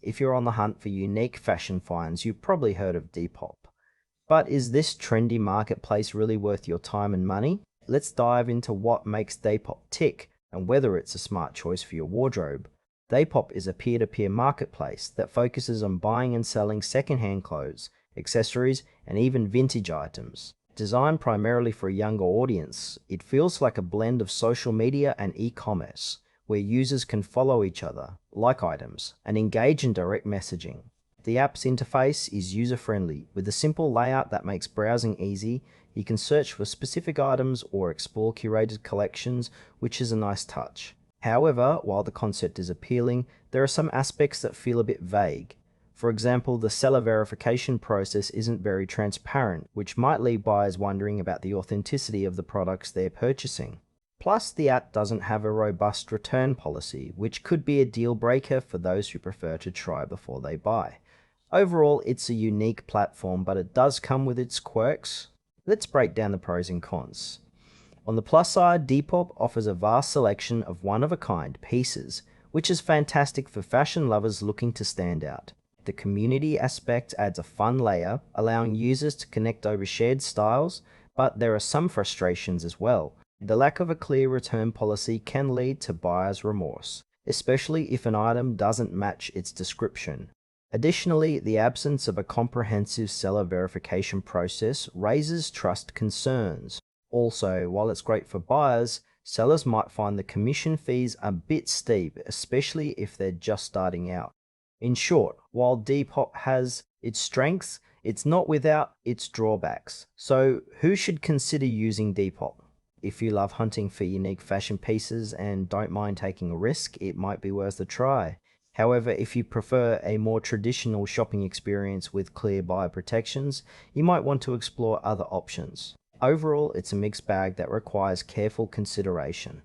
if you're on the hunt for unique fashion finds, you've probably heard of Depop. But is this trendy marketplace really worth your time and money? Let's dive into what makes Depop tick and whether it's a smart choice for your wardrobe. Depop is a peer-to-peer marketplace that focuses on buying and selling secondhand clothes, accessories, and even vintage items. Designed primarily for a younger audience, it feels like a blend of social media and e-commerce, where users can follow each other, like items, and engage in direct messaging. The app's interface is user-friendly, with a simple layout that makes browsing easy. You can search for specific items or explore curated collections, which is a nice touch. However, while the concept is appealing, there are some aspects that feel a bit vague. For example, the seller verification process isn't very transparent, which might leave buyers wondering about the authenticity of the products they're purchasing. Plus, the app doesn't have a robust return policy, which could be a deal breaker for those who prefer to try before they buy. Overall, it's a unique platform, but it does come with its quirks. Let's break down the pros and cons. On the plus side, Depop offers a vast selection of one-of-a-kind pieces, which is fantastic for fashion lovers looking to stand out. The community aspect adds a fun layer, allowing users to connect over shared styles, but there are some frustrations as well. The lack of a clear return policy can lead to buyer's remorse, especially if an item doesn't match its description. Additionally, the absence of a comprehensive seller verification process raises trust concerns. Also, while it's great for buyers, sellers might find the commission fees a bit steep, especially if they're just starting out. In short, while Depop has its strengths, it's not without its drawbacks. So, who should consider using Depop? If you love hunting for unique fashion pieces and don't mind taking a risk, it might be worth a try. However, if you prefer a more traditional shopping experience with clear buyer protections, you might want to explore other options. Overall, it's a mixed bag that requires careful consideration.